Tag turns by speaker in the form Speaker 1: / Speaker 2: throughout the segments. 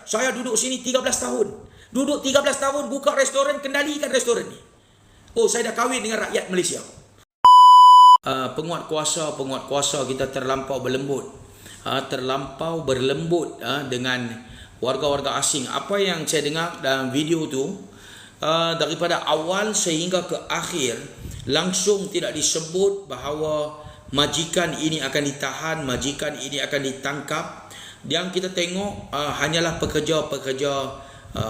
Speaker 1: Saya duduk sini 13 tahun. Duduk 13 tahun buka restoran, kendalikan restoran ni. Oh, saya dah kahwin dengan rakyat Malaysia. Penguat kuasa kita terlampau berlembut. Terlampau berlembut dengan warga-warga asing. Apa yang saya dengar dalam video tu, daripada awal sehingga ke akhir langsung tidak disebut bahawa majikan ini akan ditahan, majikan ini akan ditangkap. Yang kita tengok hanyalah pekerja-pekerja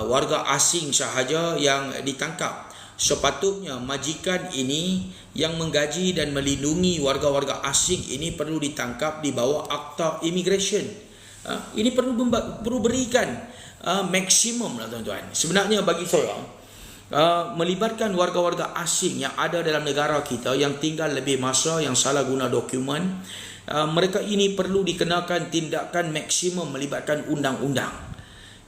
Speaker 1: warga asing sahaja yang ditangkap. Sepatutnya majikan ini yang menggaji dan melindungi warga-warga asing ini perlu ditangkap di bawah Akta Immigration. Ini perlu berikan maksimum lah tuan-tuan. Sebenarnya bagi saya, melibatkan warga-warga asing yang ada dalam negara kita, yang tinggal lebih masa, yang salah guna dokumen, mereka ini perlu dikenakan tindakan maksimum melibatkan undang-undang.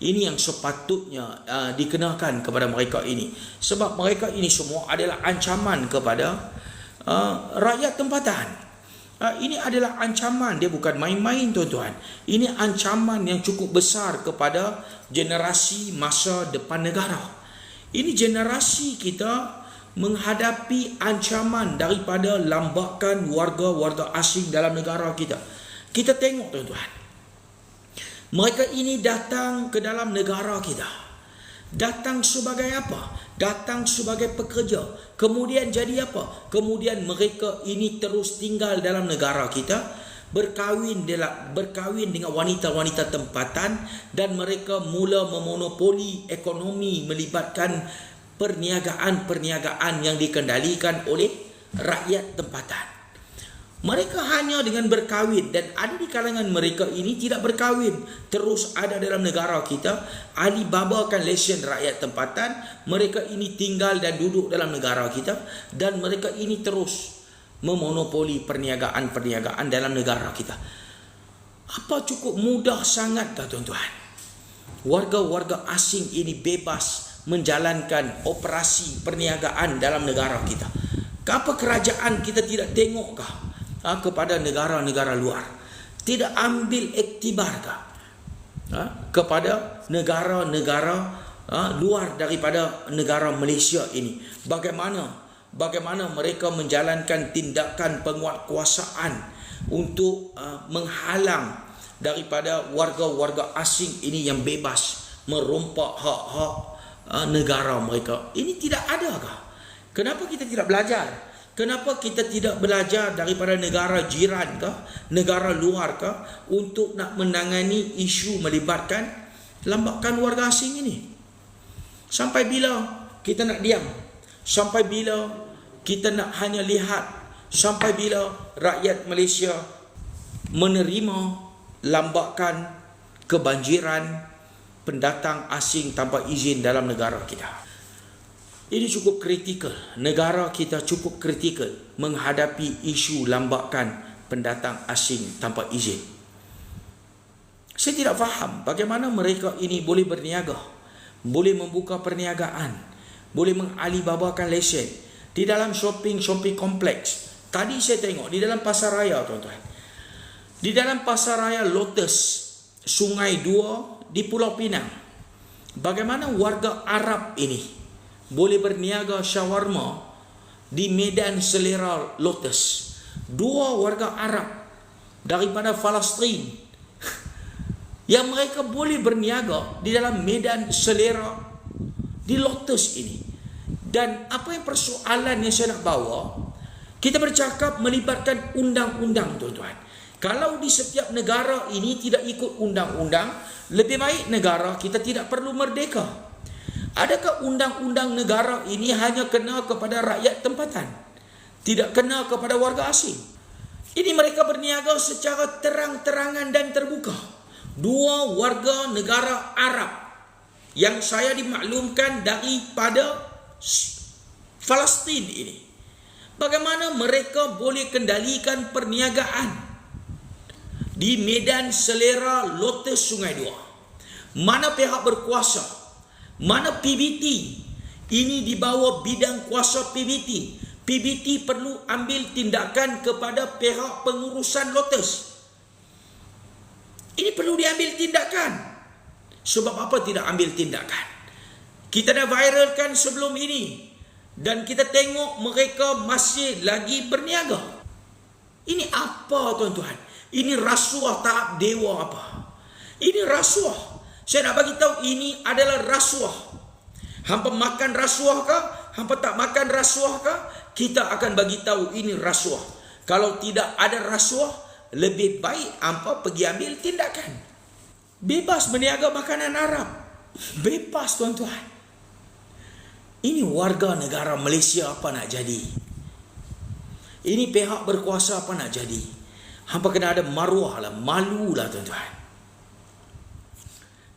Speaker 1: Ini yang sepatutnya dikenakan kepada mereka ini. Sebab mereka ini semua adalah ancaman kepada rakyat tempatan. Ini adalah ancaman, dia bukan main-main tuan-tuan. Ini ancaman yang cukup besar kepada generasi masa depan negara. Ini generasi kita menghadapi ancaman daripada lambakan warga-warga asing dalam negara kita. Kita tengok tuan-tuan, mereka ini datang ke dalam negara kita. Datang sebagai apa? Datang sebagai pekerja. Kemudian jadi apa? Kemudian mereka ini terus tinggal dalam negara kita, berkahwin dengan wanita-wanita tempatan, dan mereka mula memonopoli ekonomi melibatkan perniagaan-perniagaan yang dikendalikan oleh rakyat tempatan. Mereka hanya dengan berkahwin, dan ada di kalangan mereka ini tidak berkahwin, terus ada dalam negara kita, Alibabakan lesen rakyat tempatan, mereka ini tinggal dan duduk dalam negara kita, dan mereka ini terus memonopoli perniagaan-perniagaan dalam negara kita. Apa cukup mudah sangat tak tuan-tuan? Warga-warga asing ini bebas menjalankan operasi perniagaan dalam negara kita. Apa kerajaan kita tidak tengokkah kepada negara-negara luar? Tidak ambil iktibarkah kepada negara-negara luar daripada negara Malaysia ini? Bagaimana mereka menjalankan tindakan penguatkuasaan untuk menghalang daripada warga-warga asing ini yang bebas merompak hak-hak negara mereka. Ini tidak adakah? Kenapa kita tidak belajar? Kenapa kita tidak belajar daripada negara jiran kah, negara luar kah, untuk nak menangani isu melibatkan lambakan warga asing ini? Sampai bila kita nak diam? Sampai bila kita nak hanya lihat? Sampai bila rakyat Malaysia menerima lambakan kebanjiran pendatang asing tanpa izin dalam negara kita? Ini cukup kritikal. Negara kita cukup kritikal menghadapi isu lambakan pendatang asing tanpa izin. Saya tidak faham bagaimana mereka ini boleh berniaga, boleh membuka perniagaan, boleh mengalibabakan lesen di dalam shopping kompleks. Tadi saya tengok di dalam pasaraya tuan-tuan, di dalam pasaraya Lotus Sungai Dua di Pulau Pinang, bagaimana warga Arab ini boleh berniaga shawarma di Medan Selera Lotus. Dua warga Arab daripada Palestin yang mereka boleh berniaga di dalam Medan Selera di Lotus ini. Dan apa yang persoalan yang saya nak bawa, kita bercakap melibatkan undang-undang tuan-tuan. Kalau di setiap negara ini tidak ikut undang-undang, lebih baik negara kita tidak perlu merdeka. Adakah undang-undang negara ini hanya kena kepada rakyat tempatan, tidak kena kepada warga asing? Ini mereka berniaga secara terang-terangan dan terbuka. Dua warga negara Arab yang saya dimaklumkan daripada Palestin ini, bagaimana mereka boleh kendalikan perniagaan di Medan Selera Lotus Sungai Dua? Mana pihak berkuasa? Mana PBT? Ini di bawah bidang kuasa PBT. PBT perlu ambil tindakan kepada pihak pengurusan Lotus. Ini perlu diambil tindakan. Sebab apa tidak ambil tindakan? Kita dah viralkan sebelum ini dan kita tengok mereka masih lagi berniaga. Ini apa tuan-tuan? Ini rasuah tahap dewa apa? Ini rasuah. Saya nak bagi tahu ini adalah rasuah. Hampa makan rasuah kah? Hampa tak makan rasuah kah? Kita akan bagi tahu ini rasuah. Kalau tidak ada rasuah, lebih baik hampa pergi ambil tindakan. Bebas berniaga makanan Arab. Bebas tuan-tuan. Ini warga negara Malaysia apa nak jadi? Ini pihak berkuasa apa nak jadi? Hampa kena ada maruah lah, malu lah tuan-tuan.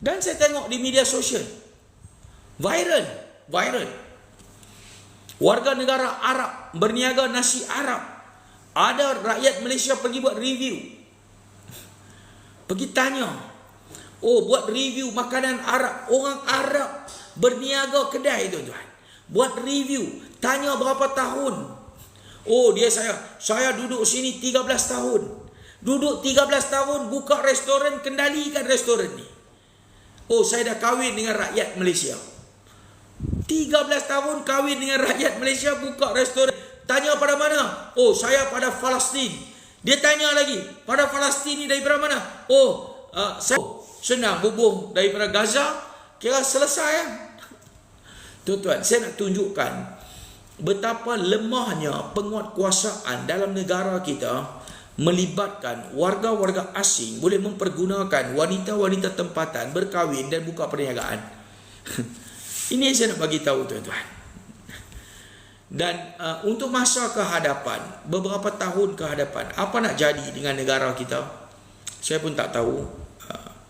Speaker 1: Dan saya tengok di media sosial, viral. Warga negara Arab berniaga nasi Arab. Ada rakyat Malaysia pergi buat review. Pergi tanya, buat review makanan Arab. Orang Arab berniaga kedai tuan-tuan. Buat review, tanya berapa tahun. Dia saya duduk sini 13 tahun. Duduk 13 tahun, buka restoran, kendalikan restoran ni. Saya dah kahwin dengan rakyat Malaysia. 13 tahun kahwin dengan rakyat Malaysia, buka restoran. Tanya pada mana? Saya pada Palestin. Dia tanya lagi, pada Palestin ni daripada mana? Saya senang bubuh daripada Gaza. Kira selesai kan? Tuan-tuan, saya nak tunjukkan betapa lemahnya penguatkuasaan dalam negara kita melibatkan warga-warga asing boleh mempergunakan wanita-wanita tempatan berkahwin dan buka perniagaan. Ini yang saya nak bagi tahu tuan-tuan. Dan untuk masa ke hadapan, beberapa tahun ke hadapan, apa nak jadi dengan negara kita? Saya pun tak tahu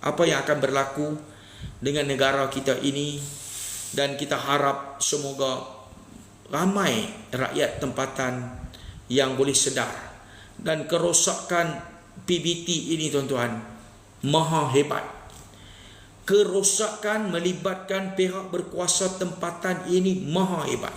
Speaker 1: apa yang akan berlaku dengan negara kita ini. Dan kita harap semoga ramai rakyat tempatan yang boleh sedar. Dan kerosakan PBT ini tuan-tuan maha hebat. Kerosakan melibatkan pihak berkuasa tempatan ini maha hebat.